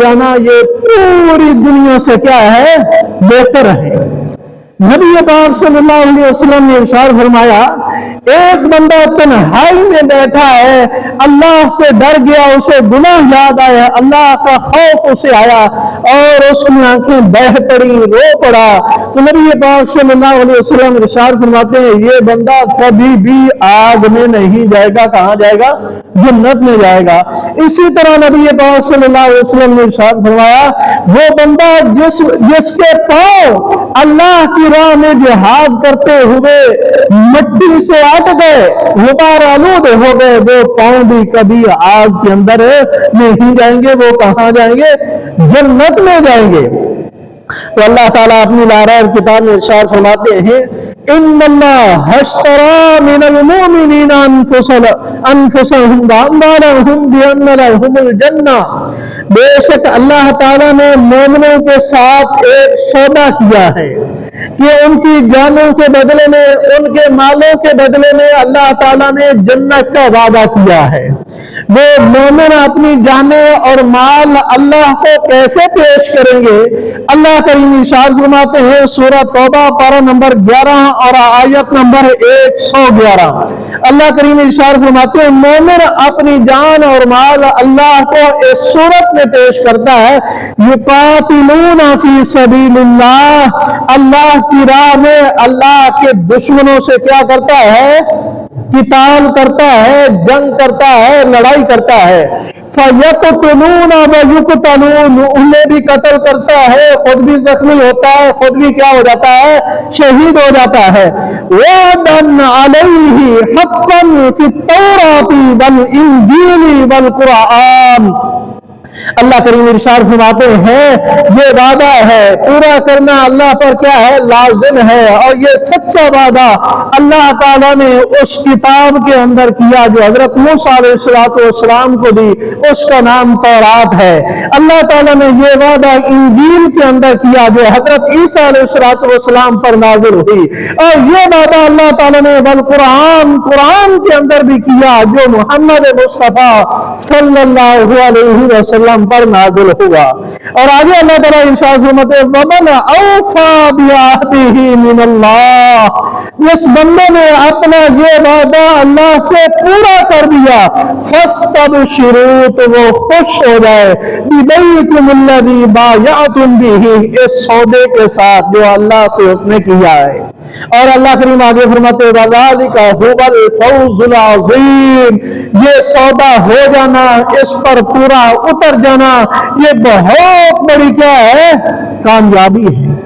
जाना ये पूरी दुनिया से क्या है, बेहतर है। नबी पाक सल्लल्लाहु अलैहि वसल्लम ने इरशाद फरमाया, एक बंदा तन्हाई में बैठा है, अल्लाह से डर गया, उसे गुनाह याद आया, अल्लाह का खौफ उसे आया और उसकी आंखें बह पड़ी, रो पड़ा, तो नबी पाक सल्लल्लाहु अलैहि वसल्लम इरशाद फरमाते हैं ये बंदा कभी भी आग में नहीं जाएगा, कहाँ जाएगा, जन्नत में जाएगा। इसी तरह नबी पाक सल्लल्लाहु अलैहि वसल्लम ने इरशाद फरमाया, वो बंदा जिसके पांव अल्लाह की राह में जिहाद करते हुए मिट्टी से अट गए, गुबार आलूद हो गए, वो पांव भी कभी आग के अंदर नहीं जाएंगे, वो कहां जाएंगे, जन्नत में जाएंगे। तो अल्लाह ताला अपनी लारा किताब में इरशाद फरमाते हैं, इन्नल्लाह हश्तरा मिनल मुमिनीना अनफुसहुम व अम्वालहुम बिअन्न लहुमुल जन्नह, बेशक अल्लाह ताला ने मोमिनों के साथ एक सौदा किया है कि उनकी जानों के बदले में, उनके मालों के बदले में अल्लाह ताला ने जन्नत का वादा किया है। वो मोमिन अपनी जानें और माल अल्लाह को कैसे पेश करेंगे, अल्लाह करीम इरशाद फरमाते हैं सूरह तौबा पारा नंबर 11 और आयत नंबर 111, अल्लाह करीम इरशाद फरमाते हैं मोमिन अपनी जान और माल अल्लाह को इस सूरत में पेश करता है, युकातिलूना फी सबीलिल्लाह, अल्लाह की राह में अल्लाह के दुश्मनों से क्या करता है, किताल करता है, जंग करता है, लड़ाई करता है। फयक़तुलून व युक़तलून, उन्हें भी कत्ल करता है, खुद भी जख्मी होता है, खुद भी क्या हो जाता है, शहीद हो जाता है। वअदन अलैहि हक़्क़न फ़ित तौराती वल इंजीली वल कुरान, अल्लाह करीम इरशाद फरमाते हैं ये वादा है, पूरा करना अल्लाह पर क्या है, लाजिम है, और ये सच्चा वादा अल्लाह ताला ने उस किताब के अंदर किया जो हजरत मूसा अलैहिस्सलाम को दी, उसका नाम तौरात है। अल्लाह ताला ने ये वादा इंजील के अंदर किया जो हजरत ईसा अलैहिस्सलाम पर नाजिल हुई, और ये वादा अल्लाह ताला ने वल कुरान, कुरान के अंदर भी किया जो मोहम्मद मुस्तफा सल्लल्लाहु अलैहि वसल्लम पर नाजिल हुआ। और आगे अल्लाह ताला इरशाद फरमाते हैं, वमन औफा बिअहदिही मिनल्लाह, जिस बंदे ने अपना ये वादा अल्लाह से पूरा कर दिया, फस्तबशिरू, तो वो खुश हो जाए, बिबैकुमुल्लज़ी बायअतुम बिही, इस सौदे के साथ जो अल्लाह से उसने किया है। और अल्लाह करीम आगे फरमाते हैं, वज़ालिका हुवल फौजुल अज़ीम, ये सौदा हो जाना, इस पर पूरा उतर जाना, ये बहुत बड़ी क्या है, कामयाबी है।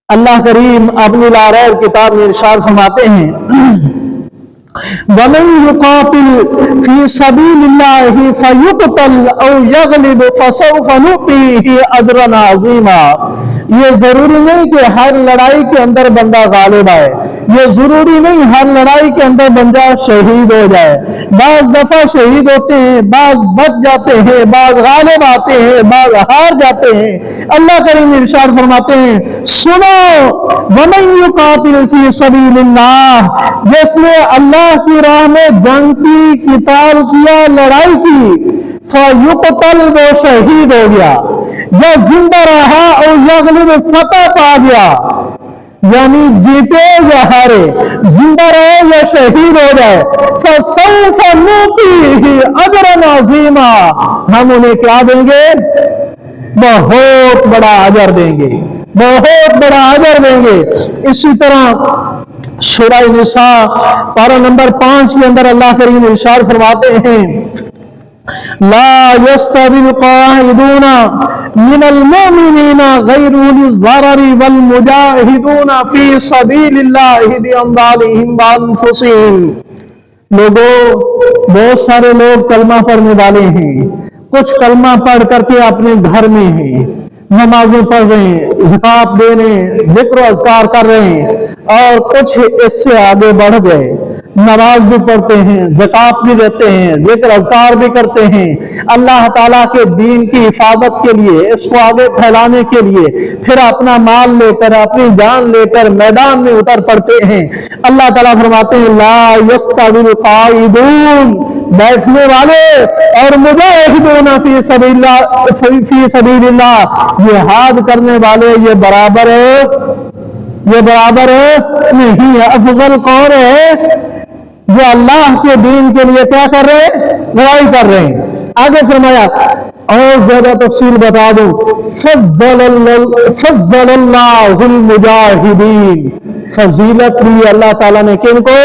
अल्लाह करीम अपनी लारा किताब में इरशाद फरमाते हैं, वमन युकातिल फी सबीलिल्लाहि फयुक़तल औ यग़लिब फसौफ़ नु'तीही अजरन अज़ीमा, ये जरूरी नहीं कि हर लड़ाई के अंदर बंदा गालिब आए, ये जरूरी नहीं हर लड़ाई के अंदर बंदा शहीद हो जाए, बाज दफा शहीद होते हैं, बाज बच जाते हैं, बाज गालिब आते हैं, बाज हार जाते हैं। अल्लाह करीम इरशाद फरमाते हैं, सुनो, वमन युकातिल फी सबीलिल्लाह, जिसने अल्लाह की राह में जंग की, किताल किया, लड़ाई की, फयुक़तल, वो शहीद हो गया, या जिंदा रहा और यग़लिब, फतह पा गया, यानी जीते या हारे, जिंदा रहे या शहीद हो जाए, फसौफ़ नु'तीही अजरन अज़ीमा, हम उन्हें क्या देंगे, बहुत बड़ा अजर देंगे, बहुत बड़ा अजर देंगे। इसी तरह सूरह निसा पारा नंबर 5 के अंदर अल्लाह करीम इरशाद फरमाते हैं, ला यस्तविल काइदूना मिनल मुमिनीना गैरु लिज़्ज़ररि वल मुजाहिदूना फी सबीलिल्लाहि बिअम्वालिहिम व अनफुसिहिम, लोगों, बहुत सारे लोग कलमा पढ़ने वाले हैं, कुछ कलमा पढ़ करके अपने घर में हैं, नमाजें पढ़ रहे हैं, ज़कात दे रहे हैं, जिक्र अज़कार कर रहे हैं, और कुछ इससे आगे बढ़ गए, नमाज भी पढ़ते हैं, ज़कात भी देते हैं, जिक्र अज़कार भी करते हैं, अल्लाह ताला के दीन की हिफाजत के लिए, इसको आगे फैलाने के लिए, फिर अपना माल लेकर, अपनी जान लेकर मैदान में उतर पड़ते हैं। अल्लाह ताला फरमाते हैं, ला यस्तविल काइदून बैठने वाले और मुजाहिदून फी सबीलिल्लाह, जिहाद करने वाले, ये बराबर है? ये बराबर है? नहीं है। अफजल कौन है? जो अल्लाह के दीन के लिए क्या कर रहे हैं? लड़ाई कर रहे हैं। आगे फरमाया और ज्यादा तफसील बता दूं, फज़्ज़लल्लाहुल मुजाहिदीन, फजीलत दी अल्लाह ताला ने किनको?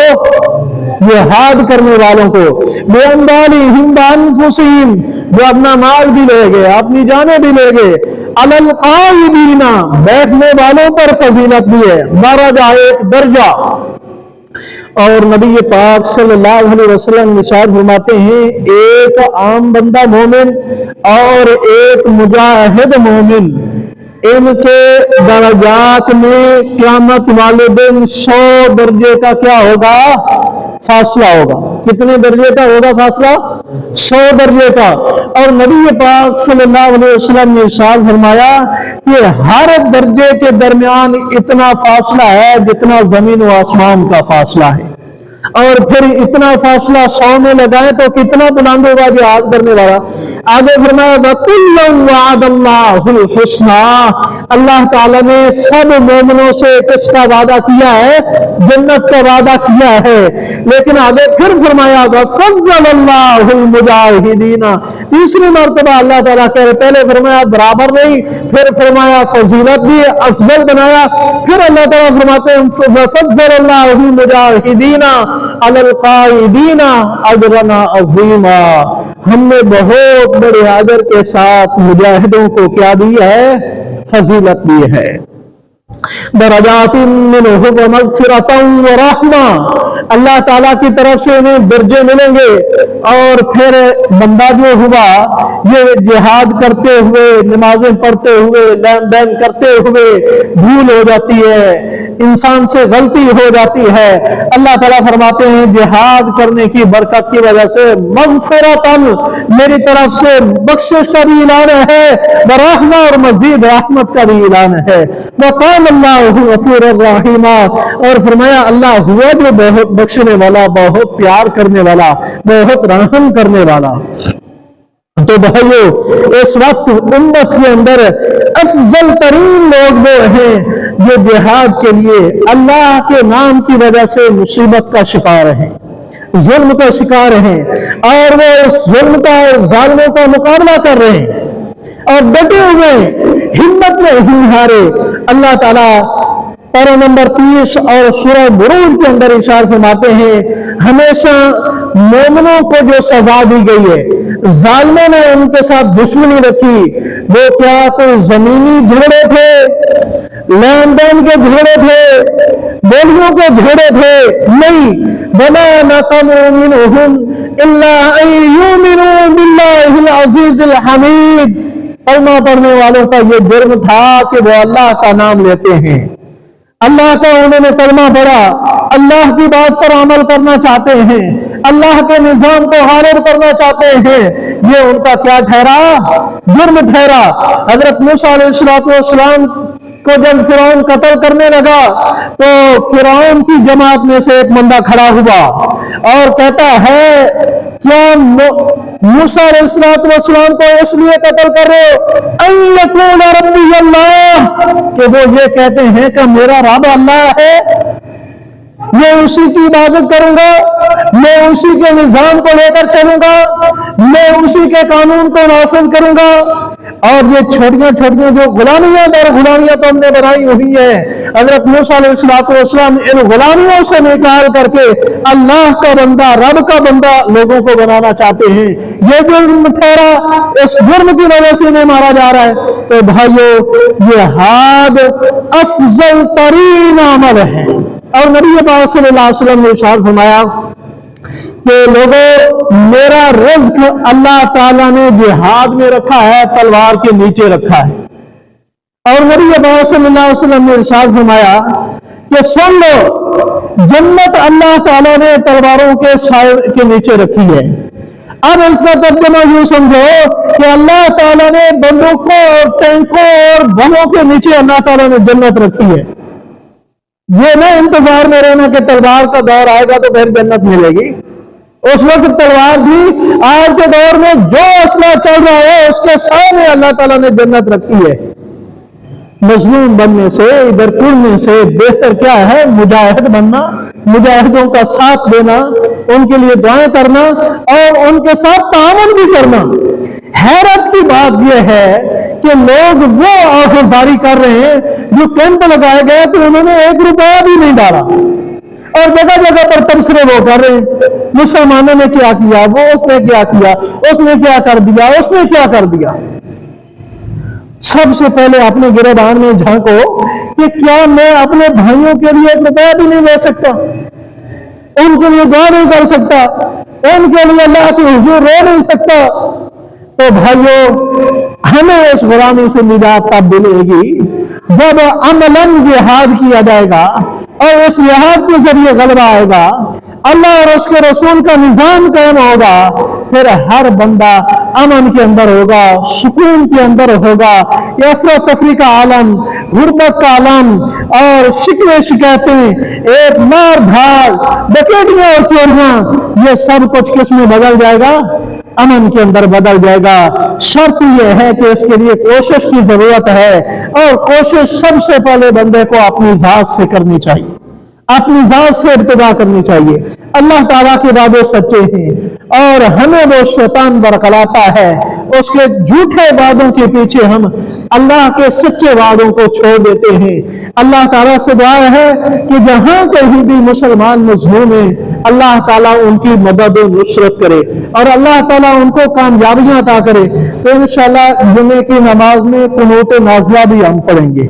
जिहाद करने वालों को। बेअमवालिहिम बिअनफुसिहिम, जो अपना माल भी ले गए, अपनी जानें भी ले गए। अलल काइदीना, बैठने वालों पर फजीलत दी है, दर्जा, एक दर्जा। और नबी पाक सल्लल्लाहु अलैहि वसल्लम इरशाद फरमाते हैं, एक आम बंदा मोमिन और एक मुजाहिद मोमिन, इनके दर्जात में क़यामत वाले दिन 100 दर्जे का क्या होगा? फासला होगा। कितने दर्जे का होगा फासला? 100 दर्जे का। और नबी पाक सल्लल्लाहु अलैहि वसल्लम ने इरशाद फरमाया कि हर दर्जे के दरमियान इतना फासला है जितना जमीन व आसमान का फासला है। और फिर इतना फासला 100 में लगाए तो कितना बुलंद होगा जिहाद करने वाला। आगे फरमाया वकुल्लन वअदल्लाहुल हुस्ना, अल्लाह ताला ने सब मोमिनों से किसका वादा किया है? जन्नत का वादा किया है। लेकिन आगे फिर फरमाया वफ़ज़्ज़लल्लाहुल मुजाहिदीना, तीसरी मर्तबा अल्लाह ताला कह रहे, पहले फरमाया बराबर नहीं, फिर फरमाया फजीलत भी, अफजल बनाया, फिर अल्लाह ताला फरमाते हैं वफ़ज़्ज़लल्लाहुल मुजाहिदीना अलल काइदीना अजरना अज़ीमा, हमने बहुत बड़े अजर के साथ मुजाहिदों को क्या दी है? फजीलत दी है। दरजातिन मिनहु व मग़फ़िरतन व रहमा, अल्लाह ताला की तरफ से इन्हें दर्जे मिलेंगे। और फिर बंदा जो हुआ ये जिहाद करते हुए, नमाजें पढ़ते हुए, लेन देन करते हुए भूल हो जाती है, इंसान से गलती हो जाती है, अल्लाह ताला फरमाते हैं जिहाद करने की बरकत की वजह से मग़फ़िरतन, मेरी तरफ से बख्शिश का भी ऐलान है, रहमा, और मजीद रहमत का भी ऐलान है। वक़ाल अल्लाहु गफ़ूरुर रहीमा, और फरमाया अल्लाह हुआ जो बहुत बख्शने वाला, बहुत प्यार करने वाला, बहुत रहम करने वाला। तो भाइयों, इस वक्त उम्मत के अंदर अफजल तरीन लोग वो हैं जो जिहाद के लिए अल्लाह के नाम की वजह से मुसीबत का शिकार हैं, जुल्म का शिकार हैं, और वो इस जुल्म का, जालिमों का मुकाबला कर रहे हैं और डटे हुए, हिम्मत में नहीं हारे। अल्लाह ताला पारा नंबर 30 और सूरह बुरूज के अंदर इरशाद फरमाते हैं, हमेशा मोमिनों को जो सजा दी गई है, जालिमों ने उनके साथ दुश्मनी रखी, वो क्या कोई जमीनी झगड़े थे, लेन देन के झगड़े थे, बोलियों के झगड़े थे? नहीं। वमा नक़मू मिनहुम इल्ला अन युमिनू बिल्लाहिल अज़ीज़िल हमीद, कलमा पढ़ने वालों का ये जुर्म था कि वो अल्लाह का नाम लेते हैं, अल्लाह का उन्होंने कलमा पढ़ा, अल्लाह की बात पर अमल करना चाहते हैं, अल्लाह के निजाम को गालिब करना चाहते हैं। ये उनका क्या ठहरा? जुर्म ठहरा। हजरत मूसा अलैहिस्सलाम को जब फिरौन कत्ल करने लगा तो फिरौन की जमात में से एक बंदा खड़ा हुआ और कहता है, क्या मूसा अलैहिस्सलाम को इसलिए कत्ल कर रहे हो अयकुन रब्बी अल्लाह, कि वो ये कहते हैं कि मेरा रब अल्लाह है, मैं उसी की इबादत करूंगा, मैं उसी के निजाम को लेकर चलूंगा, मैं उसी के कानून को नाफिज करूंगा। और ये छोटियां छोटियां जो गुलामियां दर गुलामियां तो हमने बनाई हुई है, हजरत मूसा अलैहिस्सलाम इन गुलामियों से निकाल करके अल्लाह का बंदा, रब का बंदा लोगों को बनाना चाहते हैं। ये जुर्म ठहरा, इस जुर्म की वजह से इन्हें मारा जा रहा है। तो भाइयों, जिहाद अफजल तरीन अमल है। और नबी पाक सल्लल्लाहु अलैहि वसल्लम ने इरशाद फरमाया कि लोगों, मेरा रिज़्क अल्लाह ताला ने जिहाद में रखा है, तलवार के नीचे रखा है। और नबी पाक सल्लल्लाहु अलैहि वसल्लम ने इरशाद फरमाया कि सुन लो, जन्नत अल्लाह ताला ने तलवारों के साए के नीचे रखी है। अब इसका तर्जुमा यूं समझो कि अल्लाह ताला ने बंदूकों और टैंकों और बमों के नीचे अल्लाह ताला ने जन्नत रखी है। ये न इंतजार में रहना कि तलवार का दौर आएगा तो फिर जन्नत मिलेगी। उस वक्त तलवार थी, आज के दौर में जो असला चल रहा है उसके सामने अल्लाह ताला ने जन्नत रखी है। मजलूम बनने से, इधर कुड़ने से बेहतर क्या है? मुजाहिद बनना, मुजाहिदों का साथ देना, उनके लिए दुआएं करना और उनके साथ ताअवुन भी करना। हैरत की बात यह है कि लोग वो आखिरदारी कर रहे हैं जो कैंप लगाए गए तो उन्होंने 1 रुपया भी नहीं डाला और जगह जगह पर तबसरे वो कर रहे हैं, मुसलमानों ने क्या किया, वो उसने क्या किया, उसने क्या कर दिया, उसने क्या कर दिया। सबसे पहले अपने गिरबान में झांको कि क्या मैं अपने भाइयों के लिए 1 रुपया भी नहीं दे सकता, उनके लिए दुआ नहीं कर सकता, उनके लिए अल्लाह के हुजूर रो नहीं सकता। तो भाइयों, हमें इस गुलामी से निजात तब मिलेगी जब अमलन जिहाद किया जाएगा और उस जिहाद के जरिए गलबा आएगा, अल्लाह और उसके रसूल का निजाम कायम होगा, फिर हर बंदा अमन के अंदर होगा, सुकून के अंदर होगा। अफरा तफरी का आलम, गुर्बत का आलम और शिकवे शिकायतें, एक मार धाड़, डकैतियां और चोरियां, ये सब कुछ किस में बदल जाएगा? अमन के अंदर बदल जाएगा। शर्त यह है कि इसके लिए कोशिश की जरूरत है और कोशिश सबसे पहले बंदे को अपनी जात से करनी चाहिए, अपनी जात से इब्तिदा करनी चाहिए। अल्लाह ताला के वादे सच्चे हैं और हमें वो शैतान बरकलाता है, उसके झूठे वादों के पीछे हम अल्लाह के सच्चे वादों को छोड़ देते हैं। अल्लाह ताला से दुआ है कि जहां कहीं भी मुसलमान मजलूम है, अल्लाह ताला उनकी मदद और नुसरत करे और अल्लाह ताला उनको कामयाबियां अता करे। तो इंशाअल्लाह जुमे की नमाज में कुनूत नाज़िला भी हम पढ़ेंगे।